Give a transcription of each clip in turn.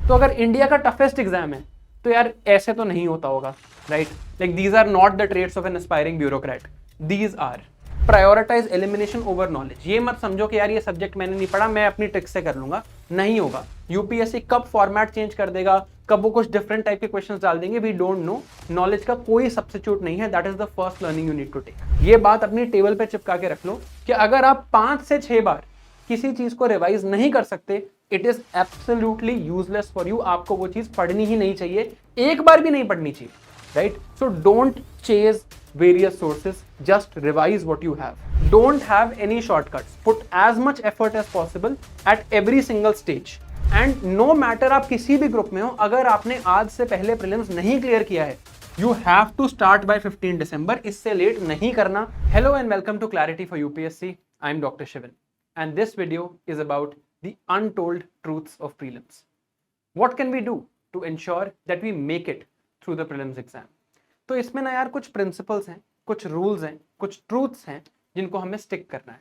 तो अगर इंडिया का टफेस्ट एग्जाम है तो यार ऐसे तो नहीं होता होगा, right? Like these are not the traits of an aspiring bureaucrat, these are prioritize elimination over knowledge. ये मत समझो कि यार ये सब्जेक्ट मैंने नहीं पढ़ा, मैं अपनी ट्रिक से कर लूंगा, नहीं होगा। यूपीएससी कब फॉर्मेट चेंज कर देगा, कब वो कुछ डिफरेंट टाइप के क्वेश्चंस डाल देंगे, वी डोंट नो। नॉलेज का कोई सब्स्टिट्यूट नहीं है, that is the first learning you need to take. ये बात अपनी टेबल पे चिपका के रख लो कि अगर आप 5 से 6 बार किसी चीज को रिवाइज नहीं कर सकते, it is absolutely useless for you. आपको वो चीज पढ़नी ही नहीं चाहिए, एक बार भी नहीं पढ़नी चाहिए, right? So don't chase various sources, just revise what you have. Don't have any shortcuts, put as much effort as possible at every single stage. And no matter आप किसी भी ग्रुप में हो, अगर आपने आज से पहले प्रीलिम्स नहीं क्लियर किया है, you have to start by 15 December, इससे लेट नहीं करना। Hello and welcome to Clarity for UPSC. I'm Dr. Shivan and this video is about the untold truths of prelims. What can we do to ensure that we make it through the prelims exam? तो इसमें ना यार कुछ principles हैं, कुछ rules हैं, कुछ truths हैं जिनको हमें स्टिक करना है।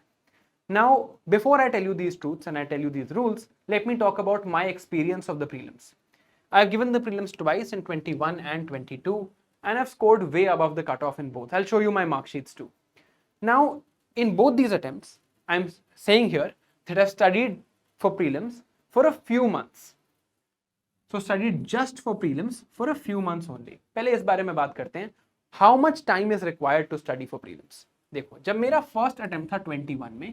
Now before I tell you these truths and I tell you these rules, let me talk about my experience of the prelims. I have given the prelims twice in 21 and 22 and I have scored way above the cutoff in both. I'll show you my mark sheets too. Now in both these attempts, I'm saying here that I've studied for prelims for a few months. So studied just for prelims for a few months only. पहले इस बारे में बात करते हैं, how much time is required to study for prelims. देखो, जब मेरा फर्स्ट अटेम्प्ट था 21 में,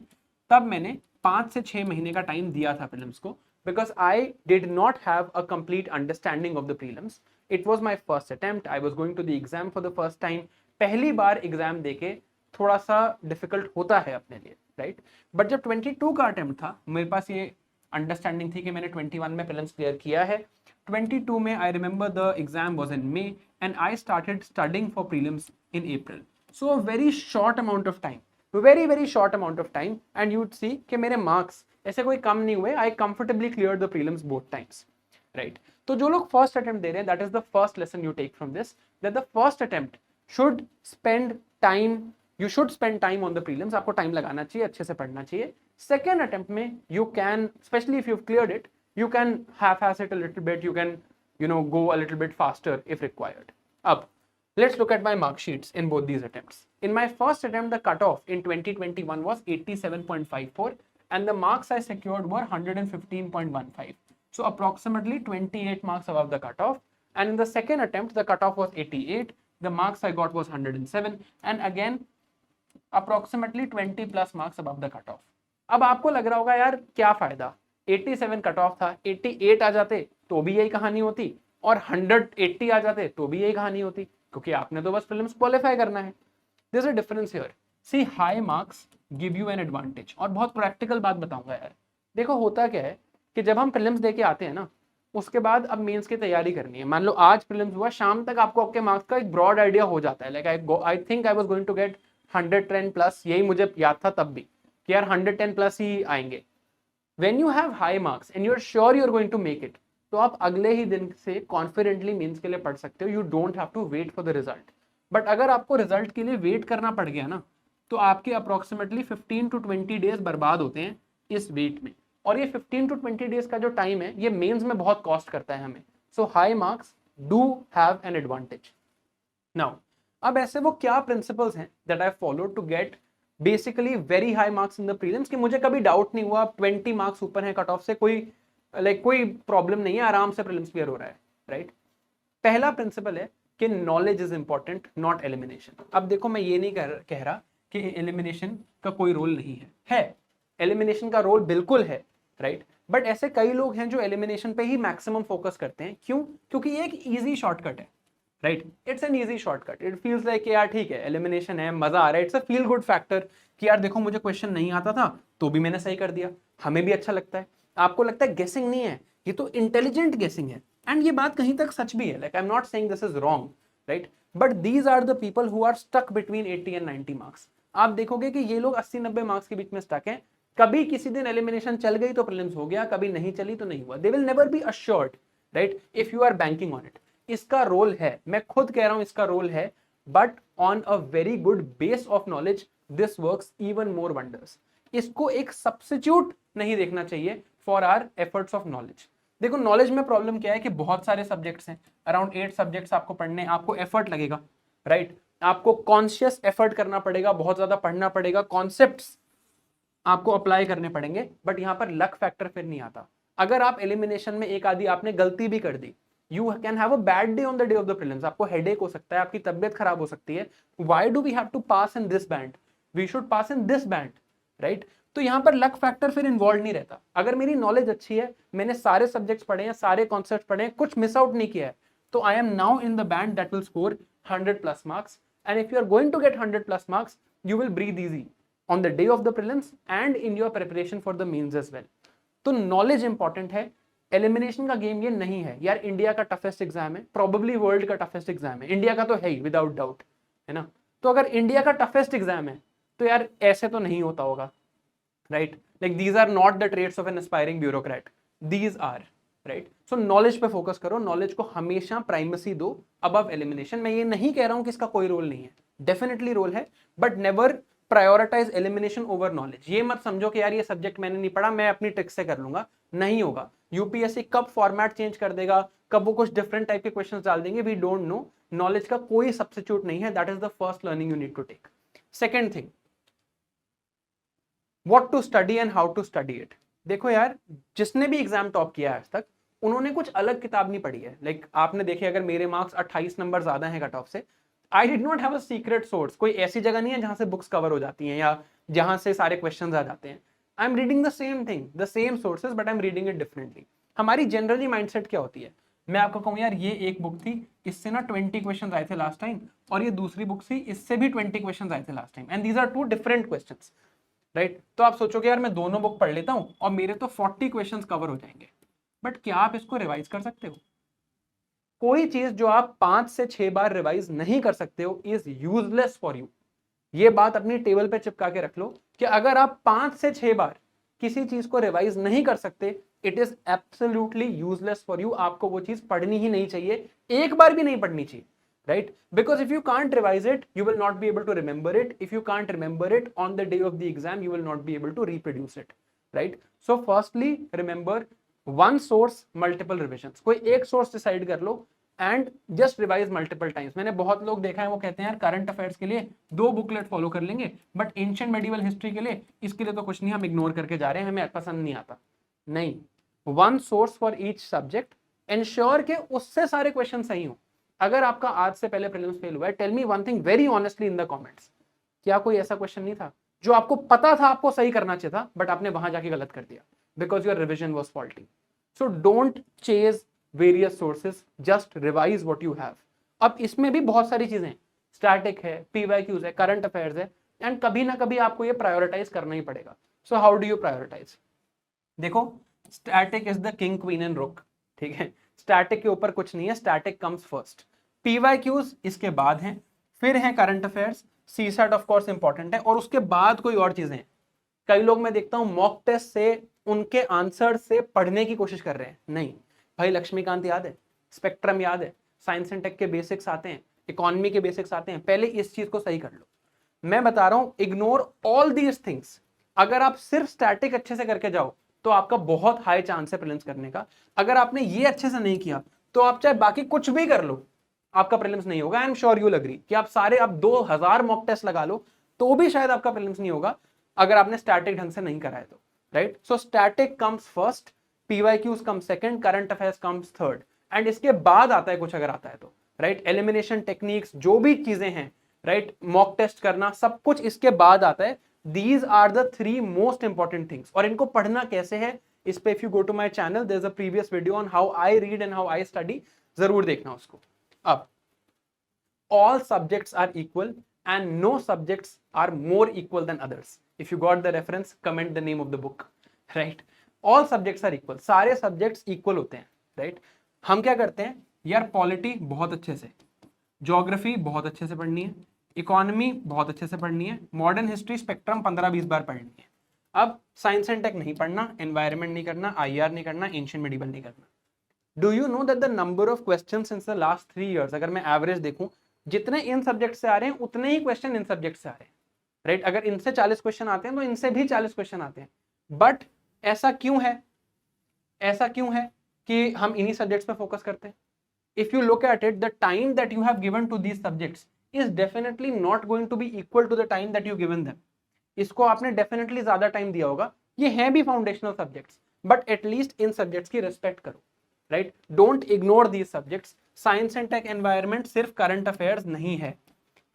तब मैंने 5 से 6 महीने का टाइम दिया था प्रीलिम्स को, because I did not have a complete understanding of the prelims. It was my first attempt. I was going to the exam for the first time. पहली बार एग्जाम देके थोड़ा सा डिफिकल्ट होता है अपने लिए, राइट? बट जब 22 का अटेम्प्ट था, मेरे पास ये अंडरस्टैंडिंग थी कि मैंने 21 में प्रीलिम्स क्लियर किया है। 22 में I remember the exam was in May and I started studying for prelims in April. So a very short amount of time, very short amount of time, and you would see कि मेरे marks ऐसे कोई कम नहीं हुए। I comfortably clear the prelims both times, right? तो जो लोग फर्स्ट अटेम्प्ट दे रहे हैं, that is the first lesson you take from this, that the first attempt should spend time, you should spend time on the prelims. आपको time लगाना चाहिए, अच्छे से पढ़ना चाहिए। सेकेंड अटेम्प्ट में you can, specially if you cleared it, you can half-ass it a little bit, you can go a little bit faster if required. Up, let's look at my mark sheets in both these attempts. In my first attempt, the cutoff in 2021 was 87.54 and the marks I secured were 115.15, so approximately 28 marks above the cutoff. And in the second attempt, the cutoff was 88, the marks I got was 107 and again approximately 20 plus marks above the cutoff. अब आपको लग रहा होगा यार क्या फायदा, 87 cut off था, 88 आ जाते तो भी यही कहानी होती, और 180 आ जाते तो भी यही कहानी होती, क्योंकि आपने तो बस प्रीलिम्स क्वालिफाई करना है। There is a difference here. See, high marks give you an advantage. और बहुत प्रैक्टिकल बात बताऊंगा यार, देखो होता क्या है कि जब हम प्रीलिम्स देके आते हैं ना, उसके बाद अब मेंस की तैयारी करनी है। मान लो आज प्रीलिम्स हुआ, शाम तक आपको आपके मार्क्स का एक ब्रॉड आइडिया हो जाता है। Like I think I was going to get 110 plus, यही मुझे याद था तब भी कि यार 110 प्लस ही आएंगे। When you have high marks and you're sure you're going to make it, तो आप अगले ही दिन से कॉन्फिडेंटली मेंस के लिए पढ़ सकते हो। You don't have to wait for the result. But अगर आपको रिजल्ट के लिए वेट करना पड़ गया ना, तो आपके अप्रोक्सीमेटली 15 to 20 डेज बर्बाद होते हैं इस वेट में, और ये 15 to 20 डेज का जो टाइम है, ये मेंस में बहुत कॉस्ट करता है हमें। So high marks do have an advantage. Now अब ऐसे वो क्या प्रिंसिपल्स हैं that I followed to get basically very high marks in the prelims, कि मुझे कभी डाउट नहीं हुआ 20 मार्क्स ऊपर है कट ऑफ से, कोई प्रॉब्लम नहीं है, आराम से प्रीलिम्स क्लियर हो रहा है, राइट? पहला प्रिंसिपल है कि knowledge is important, not elimination. अब देखो, मैं ये नहीं कह रहा कि एलिमिनेशन का कोई रोल नहीं है एलिमिनेशन का रोल बिल्कुल है, राइट? बट ऐसे कई लोग हैं जो एलिमिनेशन पे ही मैक्सिमम फोकस करते हैं। क्यों? क्योंकि ये एक ईजी शॉर्टकट है, right? It's an easy shortcut. It feels like यार ठीक है, एलिमिनेशन है, मजा आ रहा है, it's a feel good factor कि यार देखो मुझे क्वेश्चन नहीं आता था तो भी मैंने सही कर दिया, हमें भी अच्छा लगता है। आपको लगता है गेसिंग नहीं है, ये तो इंटेलिजेंट गेसिंग है, एंड ये बात कहीं तक सच भी है। Like I am not saying this is wrong, right? But these are the people who are stuck between 80 and 90 marks. आप देखोगे कि ये लोग 80-90 मार्क्स के बीच में स्टक हैं। कभी किसी दिन एलिमिनेशन चल गई तो प्रीलिम्स हो गया, कभी नहीं चली तो नहीं हुआ। They will never be assured, right, if you are banking on it. इसका रोल है, मैं खुद कह रहा हूं इसका रोल है, but on a very good base of knowledge this works even more wonders. इसको एक सब्स्टिट्यूट नहीं देखना चाहिए for our efforts of knowledge. देखो नॉलेज में प्रॉब्लम क्या है कि बहुत सारे सब्जेक्ट्स हैं, अराउंड 8 सब्जेक्ट्स आपको पढ़ने, आपको एफर्ट लगेगा, राइट? आपको कॉन्शियस एफर्ट करना पड़ेगा, बहुत ज्यादा पढ़ना पड़ेगा, कॉन्सेप्ट्स आपको अप्लाई करने पड़ेंगे, बट यहां पर लक फैक्टर फिर नहीं आता। अगर आप एलिमिनेशन में एक आधी आपने गलती भी कर दी, you can have a bad day on the day of the prelims, आपको हेडेक हो सकता है, आपकी तबियत खराब हो सकती है। Why do we have to pass in this band, we should pass in this band, right? तो यहां पर लक फैक्टर फिर इन्वॉल्व नहीं रहता। अगर मेरी नॉलेज अच्छी है, मैंने सारे सब्जेक्ट्स पढ़े हैं, सारे कॉन्सेप्ट पढ़े हैं, कुछ मिस आउट नहीं किया है, तो I am now in the band that will score 100+ marks. And if you are going to get 100+ marks, you will breathe easy on the day of the prelims and in your preparation for the mains as well. तो knowledge important है, elimination का game ये नहीं है यार। India का toughest exam है, probably world का टफेस्ट एग्जाम है, इंडिया का तो है ही विदाउट डाउट, है ना? तो अगर इंडिया का टफेस्ट एग्जाम है तो यार ऐसे तो नहीं होता होगा, right? Like these are not the traits of an aspiring bureaucrat, these are, right? So knowledge पे फोकस करो, नॉलेज को हमेशा प्राइमेसी दो अबव एलिमिनेशन। मैं ये नहीं कह रहा हूं कि इसका कोई रोल नहीं है, डेफिनेटली रोल है, but never prioritize elimination over knowledge. ये मत समझो कि यार ये सब्जेक्ट मैंने नहीं पढ़ा, मैं अपनी ट्रिक से कर लूंगा, नहीं होगा। यूपीएससी कब फॉर्मेट चेंज कर देगा, कब वो कुछ डिफरेंट टाइप के क्वेश्चंस डाल देंगे, वी डोंट नो। नॉलेज का कोई सब्स्टिट्यूट नहीं है, that is the first learning you need to take. Second thing, what to study and how to study it. देखो यार, जिसने भी एग्जाम टॉप किया है आज तक, उन्होंने कुछ अलग किताब नहीं पढ़ी है। लाइक आपने देखे, अगर मेरे मार्क्स 28 नंबर ज्यादा हैं कट ऑफ से, I did not have a secret source. कोई ऐसी जगह नहीं है जहां से बुक्स कवर हो जाती हैं या जहां से सारे क्वेश्चंस आ जाते हैं। I am reading the same thing, the same sources, but I am reading it differently. हमारी जनरली माइंडसेट क्या होती है, मैं आपको कहूँ यार ये एक बुक थी, इससे ना 20 क्वेश्चन आए थे लास्ट टाइम, और ये दूसरी बुक थी, इससे भी 20 क्वेश्चन आए थे last time, and these are two different question, right? तो आप सोचोगे यार मैं दोनों बुक पढ़ लेता हूं और मेरे तो 40 क्वेश्चंस कवर हो जाएंगे, बट क्या आप इसको रिवाइज कर सकते हो? कोई चीज जो आप 5 से 6 बार रिवाइज नहीं कर सकते हो इज यूजलेस फॉर यू। ये बात अपनी टेबल पे चिपका के रख लो कि अगर आप 5 से 6 बार किसी चीज को रिवाइज नहीं कर सकते, it is absolutely useless for you. आपको वो चीज पढ़नी ही नहीं चाहिए, एक बार भी नहीं पढ़नी चाहिए, right? Because if you can't revise it, you will not be able to remember it. If you can't remember it on the day of the exam, you will not be able to reproduce it, right? So firstly, remember one source, multiple revisions. कोई एक source decide कर लो and just revise multiple times. मैंने बहुत लोग देखा है, वो कहते हैं यार करंट अफेयर्स के लिए 2 बुकलेट फॉलो कर लेंगे, बट एंशिएंट मेडिवल हिस्ट्री के लिए, इसके लिए तो कुछ नहीं, हम इग्नोर करके जा रहे हैं, हमें पसंद नहीं आता। नहीं, one source for each subject, ensure के उससे सारे क्वेश्चन सही हो। अगर आपका आज से पहले प्रीलिम्स फेल हुआ है, tell me one thing very honestly in the comments, क्या कोई ऐसा क्वेश्चन नहीं था जो आपको पता था आपको सही करना चाहिए था, बट आपने वहां जाके गलत कर दिया because your revision was faulty? So don't chase various sources, just revise what you have. अब इसमें भी बहुत सारी चीजें, स्टैटिक है, पीवाईक्यूज है, करंट अफेयर्स है, एंड कभी ना कभी आपको ये प्रायोरिटाइज करना ही पड़ेगा। So how do you prioritise? देखो, static is the king queen and rook, ठीक है? स्टैटिक के ऊपर कुछ नहीं है, स्टैटिक कम्स फर्स्ट, पीवाईक्यूज इसके बाद हैं, फिर है current affairs, CSAT of course important है, और उसके बाद कोई और चीजें हैं। कई लोग मैं देखता हूं मॉक टेस्ट से उनके आंसर से पढ़ने की कोशिश कर रहे हैं। नहीं भाई, लक्ष्मीकांत याद है, स्पेक्ट्रम याद है, साइंस एंड टेक के बेसिक्स आते हैं, इकोनॉमी के बेसिक्स आते हैं, पहले इस चीज को सही कर लो। मैं बता रहा हूं, इग्नोर ऑल दीज थिंग्स। अगर आप सिर्फ स्टैटिक अच्छे से करके जाओ तो आपका बहुत हाई चांस है प्रीलिम्स करने का। अगर आपने ये अच्छे से नहीं किया तो आप चाहे बाकी कुछ भी कर लो, आपका प्रीलिम्स नहीं होगा। I am sure you will agree कि आप सारे आप 2000 मॉक टेस्ट लगा लो तो भी शायद आपका प्रीलिम्स नहीं होगा अगर आपने स्टैटिक ढंग से नहीं कराया तो, right? So static comes first, PYQs come second, current affairs comes third, and इसके बाद आता है कुछ अगर आता है तो, राइट? एलिमिनेशन टेक्निक्स, जो भी चीजें हैं, राइट, मॉक टेस्ट करना, सब कुछ इसके बाद आता है। These are the 3 most important things। और इनको पढ़ना कैसे है, इस पे if you go to my channel there is a previous video on how I read and how I study, जरूर देखना उसको। अब all subjects are equal and no subjects are more equal than others। If you got the reference, comment the name of the book, right? all subjects are equal, सारे subjects equal होते हैं, right? हम क्या करते हैं यार, polity बहुत अच्छे से, ज्योग्राफी बहुत अच्छे से पढ़नी है, इकोनॉमी बहुत अच्छे से पढ़नी है, मॉडर्न हिस्ट्री स्पेक्ट्रम 15-20 बार पढ़नी है। अब साइंस एंड टेक नहीं पढ़ना, एनवायरनमेंट नहीं करना, आईआर नहीं करना, एंशिएंट मेडिवल नहीं करना। Do you know that the number of questions since the last 3 years, अगर मैं एवरेज देखूं, जितने इन सब्जेक्ट से आ रहे हैं उतने ही क्वेश्चन इन सब्जेक्ट से आ रहे हैं, राइट? अगर इनसे 40 क्वेश्चन आते हैं तो इनसे भी 40 क्वेश्चन आते हैं। बट ऐसा क्यों है? ऐसा क्यों है कि हम इन्हीं सब्जेक्ट्स पे फोकस करते हैं? If you look at it, the time that you have given to these subjects is definitely not going to be equal to the time that you given them. इसको आपने definitely ज्यादा time दिया होगा, ये हैं भी फाउंडेशनल सब्जेक्ट्स, बट एटलीस्ट इन subjects की रिस्पेक्ट करो, right? Don't ignore these subjects. Science and tech environment सिर्फ करंट अफेयर्स नहीं है,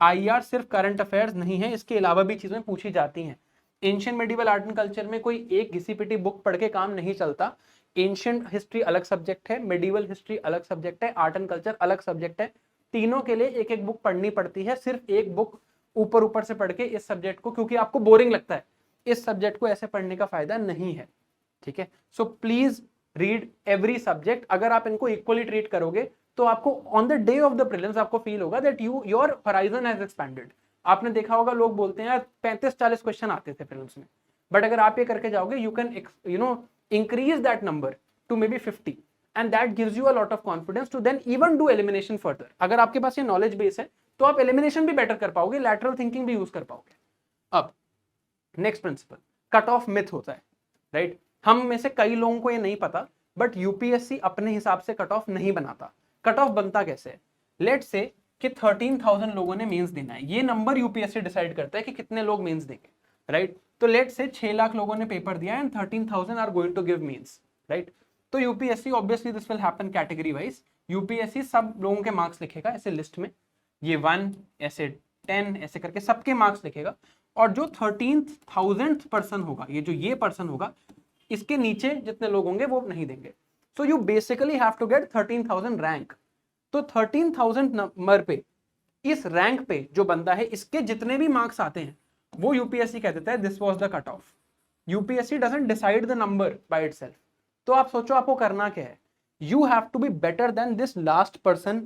आईआर सिर्फ करंट अफेयर्स नहीं है, इसके अलावा भी चीजें पूछी जाती हैं। Ancient medieval art and culture में कोई एक घिसी पिटी बुक पढ़ के काम नहीं चलता। एंशिएंट हिस्ट्री अलग सब्जेक्ट है, मेडिवल हिस्ट्री अलग सब्जेक्ट है, आर्ट एंड कल्चर अलग सब्जेक्ट है। तीनों के लिए एक एक बुक पढ़नी पड़ती है। सिर्फ एक बुक ऊपर ऊपर से पढ़ के इस सब्जेक्ट को, क्योंकि आपको बोरिंग लगता है, इस सब्जेक्ट को ऐसे पढ़ने का फायदा नहीं है, ठीक है? So please read every subject. अगर आप इनको इक्वली ट्रीट करोगे तो आपको on the day of the prelims आपको फील होगा that your horizon has expanded. आपने देखा होगा लोग बोलते हैं यार 35-40 क्वेश्चन आते थे प्रीलिम्स में, बट अगर आप ये करके जाओगे you can increase that number to maybe 50 and that gives you a lot of confidence to then even do elimination further. अगर आपके पास ये नॉलेज बेस है तो आप एलिमिनेशन भी बेटर कर पाओगे, लैटरल थिंकिंग भी यूज कर पाओगे। अब next principle, cut off myth होता है, राइट? हम में से कई लोगों को ये नहीं पता, बट यूपीएससी अपने हिसाब से कट ऑफ नहीं बनाता। कट ऑफ बनता कैसे है? लेट्स से कि 13,000 लोगों ने मेंस देना है, ये नंबर यूपीएससी डिसाइड करता है कि कितने लोग मेंस देंगे, राइट? तो लेट्स से 6 लाख लोगों ने पेपर दिया and 13,000 are going to give mains, right? तो UPSC obviously this will happen category wise. UPSC सब लोगों के मार्क्स लिखेगा ऐसे लिस्ट में, ये 1 ऐसे 10 ऐसे करके सबके मार्क्स लिखेगा, और जो 13,000th पर्सन होगा, ये पर्सन होगा, इसके नीचे जितने लोग होंगे वो नहीं देंगे। So you basically have to get 13,000 rank. तो 13,000 नंबर पे, इस रैंक पे जो बंदा है, इसके जितने भी मार्क्स आते हैं वो यूपीएससी कह देता है this was the cut off. UPSC doesn't decide the number by itself. तो आप सोचो आपको करना क्या है? You have to be better than this last person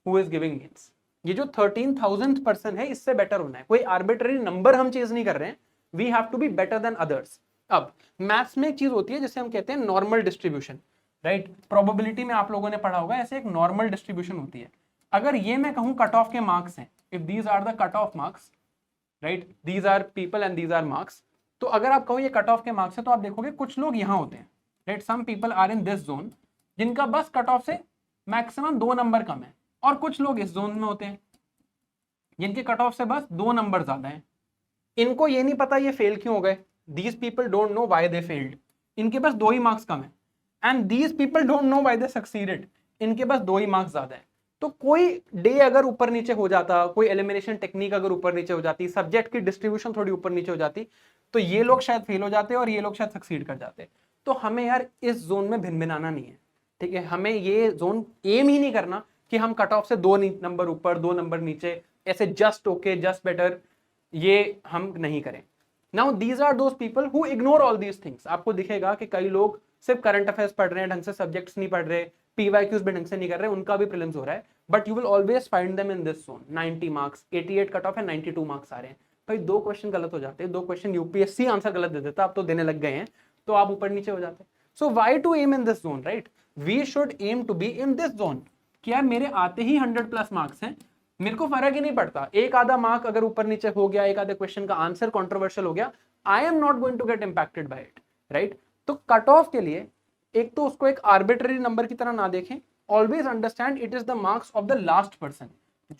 who is giving mains. ये जो 13,000th पर्सन है इससे बेटर होना है। कोई आर्बिट्ररी नंबर हम चेज नहीं कर रहे हैं, we have to be better than others. अब मैथ्स में एक चीज होती है जिसे हम कहते हैं नॉर्मल डिस्ट्रीब्यूशन, राइट? प्रोबेबिलिटी में आप लोगों ने पढ़ा होगा, ऐसे एक नॉर्मल डिस्ट्रीब्यूशन होती है। अगर ये मैं कहूं कट ऑफ के मार्क्स हैं, if these are the cut off marks, right, these are people and these are marks, तो अगर आप कहो ये कट ऑफ के मार्क्स है, तो आप देखोगे कुछ लोग यहाँ होते हैं, right? Some people are in this zone, जिनका बस कट ऑफ से मैक्सिमम 2 नंबर कम है, और कुछ लोग इस जोन में होते हैं जिनके कट ऑफ से बस 2 नंबर ज्यादा है। इनको ये नहीं पता ये फेल क्यों हो गए, these people don't know why they failed, इनके पास 2 ही मार्क्स कम है। And these people don't know why they succeeded, इनके पास 2 ही मार्क्स ज्यादा है। तो कोई डे अगर ऊपर नीचे हो जाता, कोई एलिमिनेशन टेक्निक अगर ऊपर नीचे हो जाती, सब्जेक्ट की डिस्ट्रीब्यूशन थोड़ी ऊपर नीचे हो जाती, तो ये लोग शायद फेल हो जाते और ये लोग शायद सक्सीड कर जाते। तो हमें यार इस जोन में भिन भिनाना नहीं है, ठीक है? हमें ये जोन एम ही नहीं करना कि हम कट ऑफ से 2 नंबर ऊपर 2 नंबर नीचे, ऐसे जस्ट ओके जस्ट बेटर, ये हम नहीं करें। Now these are those people who ignore all these things. आपको दिखेगा कि कई लोग सिर्फ करंट अफेयर्स पढ़ रहे हैं, ढंग से सब्जेक्ट्स नहीं पढ़ रहे, पीवाईक्यूज भी ढंग से नहीं कर रहे, उनका भी प्रीलिम्स हो रहा है, but you will always find them in this zone. 90 marks, 88 cut off है, 92 मार्क्स आ रहे हैं। भाई 2 क्वेश्चन गलत हो जाते हैं, 2 क्वेश्चन यूपीएससी आंसर गलत दे देता, आप तो देने लग गए हैं, तो आप ऊपर नीचे हो जाते हैं। So why to aim in this zone, right? We should aim to be in this zone. कि यार मेरे आते ही 100+ मार्क्स हैं, मेरे को फर्क ही नहीं पड़ता, एक आधा मार्क अगर ऊपर नीचे हो गया, एक आधे क्वेश्चन का आंसर कंट्रोवर्शियल हो गया, I am not going to get impacted by it, right? तो कट ऑफ के लिए एक तो उसको एक आर्बिट्ररी नंबर की तरह ना देखें, always understand it is the marks of the last person.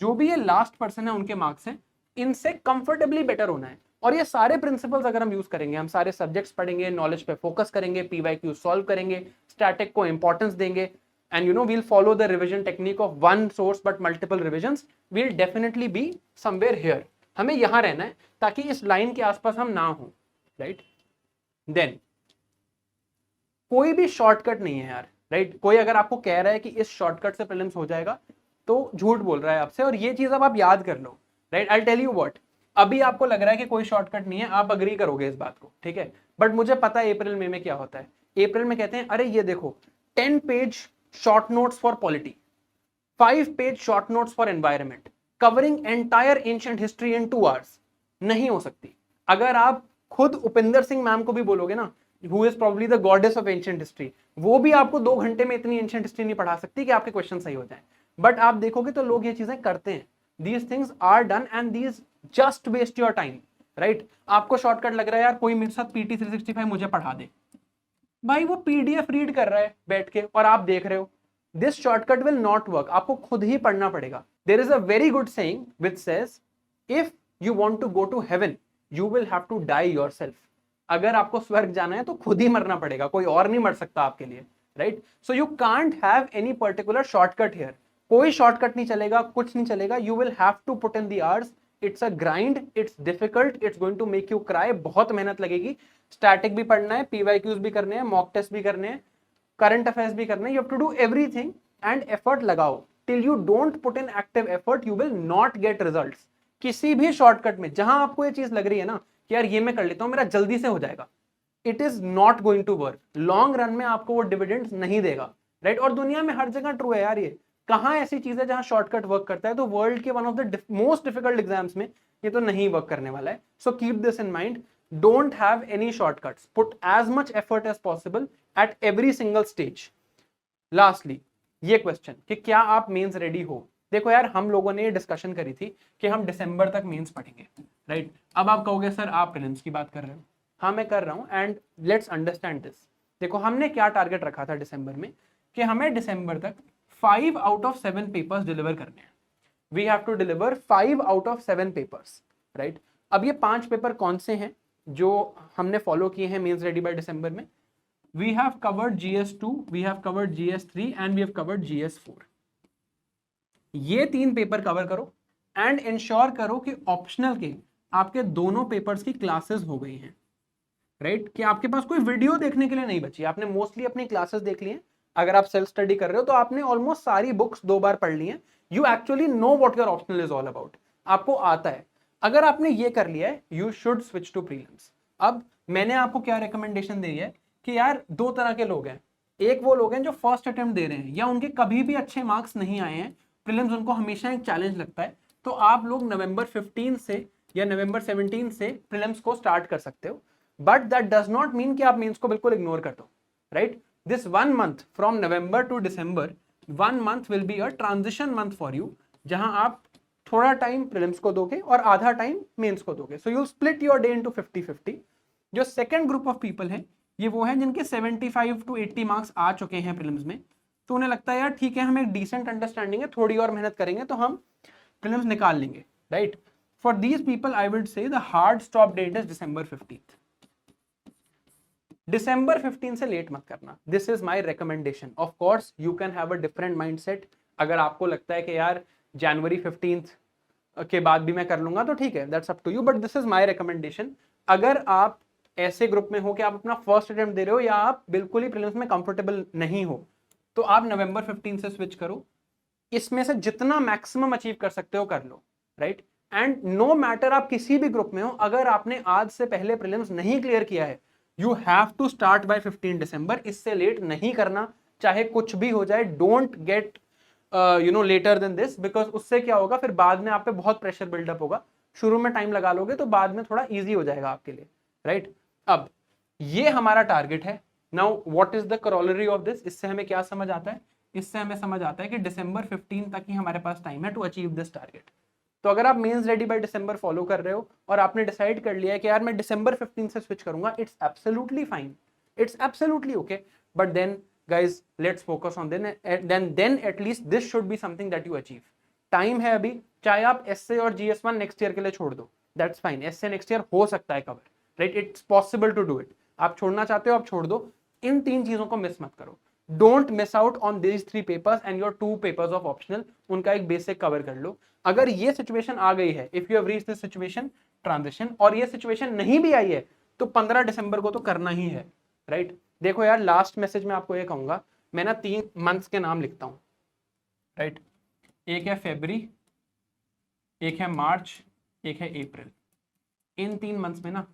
जो भी ये लास्ट पर्सन है उनके मार्क्स हैं, इनसे कंफर्टेबली बेटर होना है। और ये सारे प्रिंसिपल्स अगर हम यूज करेंगे, हम सारे सब्जेक्ट्स पढ़ेंगे, नॉलेज पे फोकस करेंगे, पीवाईक्यू सॉल्व करेंगे, स्टैटिक को इंपॉर्टेंस देंगे, and we'll follow the revision technique of one source but multiple revisions, we'll definitely be somewhere here। हमें यहां रहना है ताकि इस लाइन के आसपास हम ना हो, राइट? देन कोई भी शॉर्टकट नहीं है यार, राइट? कोई अगर आपको कह रहा है कि इस शॉर्टकट से प्रीलिम्स हो जाएगा तो झूठ बोल रहा है आपसे, और ये चीज अब आप याद कर लो, right? I tell you what, अभी आपको लग रहा है कि कोई शॉर्टकट नहीं है, आप अग्री करोगे इस बात को, ठीक है? बट मुझे पता है अप्रैल मई में क्या होता है। अप्रैल में कहते हैं अरे ये देखो 10 page short notes for polity, 5 page short notes for environment, covering entire ancient history in 2 hours। नहीं हो सकती। अगर आप खुद उपिंदर सिंह मैम को भी बोलोगे ना, who is probably the goddess of ancient history, वो भी आपको 2 घंटे में इतनी ancient history नहीं पढ़ा सकती कि आपके क्वेश्चन सही हो जाएं। बट आप देखोगे तो लोग ये चीजें करते हैं। These things are done and these just waste your time, right? आपको शॉर्टकट लग रहा है यार, कोई मेरे साथ PT 365 मुझे पढ़ा दे, भाई वो पीडीएफ रीड कर रहा है बैठ के और आप देख रहे हो, this shortcut will not work, आपको खुद ही पढ़ना पड़ेगा। There is a very good saying which says if you want to go to heaven you will have to die yourself. अगर आपको स्वर्ग जाना है तो खुद ही मरना पड़ेगा, कोई और नहीं मर सकता आपके लिए, right? So you can't have any particular shortcut here, कोई शॉर्टकट नहीं चलेगा, कुछ नहीं चलेगा, you will have to put in the hours, it's a grind, it's difficult, it's going to make you cry, बहुत मेहनत लगेगी, स्टैटिक भी पढ़ना है, पीवाईक्यूज भी करने हैं, मॉक टेस्ट भी करने हैं, करंट अफेयर्स भी करने हैं, you have to do everything and effort लगाओ। Till you don't put in active effort you will not get results. किसी भी शॉर्टकट में जहां आपको ये चीज लग रही है ना कि यार ये मैं कर लेता हूं मेरा जल्दी से हो जाएगा, it is not going to work, long run में आपको वो डिविडेंड्स नहीं देगा, राइट? और दुनिया में हर जगह ट्रू है यार, ये कहां ऐसी चीज है जहां शॉर्टकट वर्क करता है? तो वर्ल्ड के one of the most difficult exams में ये तो नहीं वर्क करने वाला है। So keep this in mind, don't have any shortcuts, put as much effort as possible at every single stage. Lastly ये क्वेश्चन कि क्या आप मेंस रेडी हो? देखो यार, हम लोगों ने ये डिस्कशन करी थी कि हम दिसंबर तक मेंस पढ़ेंगे, राइट? अब आप कहोगे सर आप प्रीलिम्स की बात कर रहे हो। हाँ मैं कर रहा हूँ, एंड लेट्स अंडरस्टैंड दिस। देखो हमने क्या टारगेट रखा था दिसंबर में कि हमें दिसंबर तक 5 आउट ऑफ 7 पेपर्स डिलीवर करने हैं। We have to deliver 5 out of 7 papers, right? अब ये 5 पेपर कौन से हैं जो हमने फॉलो किए हैं मेंस रेडी बाय दिसंबर में? We have covered GS2, we have covered GS3 and we have covered GS4. ये 3 पेपर कवर करो एंड इंश्योर करो कि ऑप्शनल के आपके दोनों पेपर्स की क्लासेस हो गई हैं, राइट? कि आपके पास कोई वीडियो देखने के लिए नहीं बची, आपने मोस्टली अपनी क्लासेस देख ली हैं। अगर आप सेल्फ स्टडी कर रहे हो तो आपने ऑलमोस्ट सारी बुक्स 2 बार पढ़ ली हैं। You actually know what your optional is all about, आपको आता है। अगर आपने ये कर लिया है you should switch to prelims. अब मैंने आपको क्या रिकमेंडेशन दी है कि यार 2 तरह के लोग हैं, एक वो लोग हैं जो फर्स्ट अटेम्प्ट दे रहे हैं या उनके कभी भी अच्छे मार्क्स नहीं आए हैं, प्रीलिम्स उनको हमेशा एक चैलेंज लगता है, तो आप लोग नवंबर 15 से या नवंबर 17 से प्रीलिम्स को स्टार्ट कर सकते हो। But that does not mean कि आप मेंस को बिल्कुल इग्नोर कर दो, right? This 1 month from November to December, 1 month will be a transition month for you, जहां आप थोड़ा टाइम प्रीलिम्स को दोगे और आधा टाइम मेंस को दोगे। So you split your day into 50-50। जो सेकंड ग्रुप ऑफ पीपल है ये वो है जिनके 75 to 80 मार्क्स आ चुके हैं प्रीलिम्स में, तो उन्हें लगता है यार ठीक है हमें एक डिसेंट अंडरस्टैंडिंग है, थोड़ी और मेहनत करेंगे तो हम प्रीलिम्स निकाल लेंगे, right? For these people I would say the hard stop date is December 15th। December 15 से लेट मत करना, this is my recommendation. Of course you can have a different mindset, अगर आपको लगता है कि यार January 15th के बाद भी मैं कर लूंगा तो ठीक है, that's up to you, but this is my recommendation. अगर आप ऐसे ग्रुप में हो कि आप अपना फर्स्ट अटेम्प्ट दे रहे हो या आप बिल्कुल ही प्रीलिम्स में कंफर्टेबल नहीं हो, तो आप नवंबर 15 से स्विच करो, इसमें से जितना मैक्सिमम अचीव कर सकते हो कर लो, राइट? एंड नो मैटर आप किसी भी ग्रुप में हो, अगर आपने आज से पहले प्रीलिम्स नहीं क्लियर किया है you have to start by 15 December, इससे लेट नहीं करना, चाहे कुछ भी हो जाए। Don't get later than this, because उससे क्या होगा फिर बाद में आप पे बहुत प्रेशर बिल्डअप होगा। शुरू में टाइम लगा लोगे तो बाद में थोड़ा ईजी हो जाएगा आपके लिए, राइट? अब ये हमारा टारगेट है। Now what is the corollary of this? इससे हमें क्या समझ आता है? इससे हमें समझ आता है कि December 15 तक ही हमारे पास टाइम है टू अचीव दिस टारगेट। तो अगर आप mains ready by December follow कर रहे हो और आपने डिसाइड कर लिया है कि यार मैं December 15 से स्विच करूंगा, it's absolutely fine, it's absolutely okay, but then guys let's focus on then at least this should be something that you achieve. Time है अभी, चाहे आप एसए और GS1 नेक्स्ट ईयर के लिए छोड़ दो, that's fine, essay next year हो सकता है cover, right? It's possible to do it. आप छोड़ना चाहते हो आप छोड़ दो, इन 3 चीजों को मिस मत करो। Don't miss out on these 3 papers and your 2 papers of optional, उनका एक बेसिक कवर कर लो। अगर ये सिचुएशन आ गई है, if you have reached this situation transition, और ये सिचुएशन नहीं भी आई है तो 15 दिसंबर को तो करना ही है, राइट? देखो यार, लास्ट मैसेज में आपको ये कहूंगा, मैं ना 3 मंथ्स के नाम लिखता हूं, राइट? एक है फरवरी, एक है मार्च, एक है अप्रैल। इन 3 मंथ्स में ना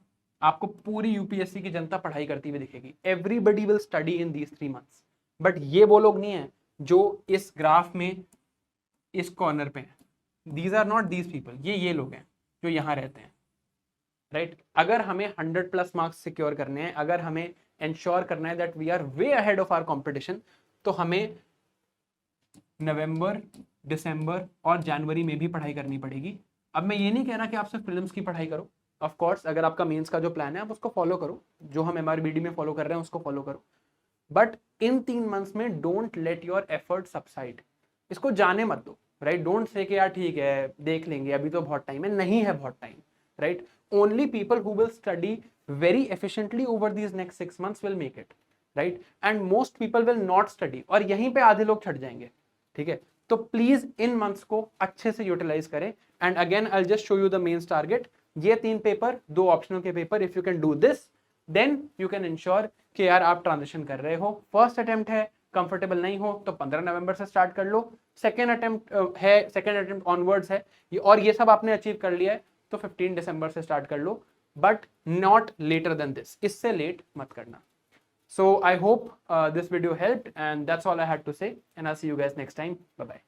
आपको पूरी यूपीएससी की जनता पढ़ाई करती हुई दिखेगी। Everybody will study in these 3 months, but ये वो लोग नहीं है जो इस ग्राफ में इस कॉर्नर पे हैं। These are not these people, ये लोग हैं जो यहाँ रहते हैं, राइट? अगर हमें 100+ मार्क्स सिक्योर करने हैं, अगर हमें इंश्योर करना है that we are way ahead of our competition, तो हमें नवंबर, दिसंबर और जनवरी में भी पढ़ाई करनी पड़ेगी। अब मैं ये नहीं कह रहा कि आप सिर्फ प्रीलिम्स की पढ़ाई करो, ऑफ कोर्स अगर आपका मेंस का जो प्लान है आप उसको फॉलो करो, जो हम MRBD में फॉलो कर रहे हैं उसको फॉलो करो, बट इन 3 मंथ्स में don't let your effort subside, इसको जाने मत दो, राइट? डोंट से कि यार ठीक है देख लेंगे अभी तो बहुत टाइम है, नहीं है बहुत time, right? Only people who will study very efficiently over these next 6 months will make it, right? And most people will not study, और यहीं पे आधे लोग छट जाएंगे, ठीक है? तो प्लीज इन मंथ्स को अच्छे से यूटिलाइज करें। And again I just show you the mains target, ये 3 पेपर, 2 ऑप्शनल के paper, if you can do this then you can ensure कि यार आप ट्रांजिशन कर रहे हो। फर्स्ट अटेम्प्ट है, कंफर्टेबल नहीं हो तो 15 नवंबर से स्टार्ट कर लो, सेकेंड अटेम्प्ट है, सेकेंड अटेम्प्ट ऑनवर्ड्स है ये, और ये सब आपने अचीव कर लिया है तो 15 दिसंबर से स्टार्ट कर लो, but not later than this, इससे लेट मत करना। So I hope this video helped, and that's all I had to say, and I'll see you guys next time. Bye bye.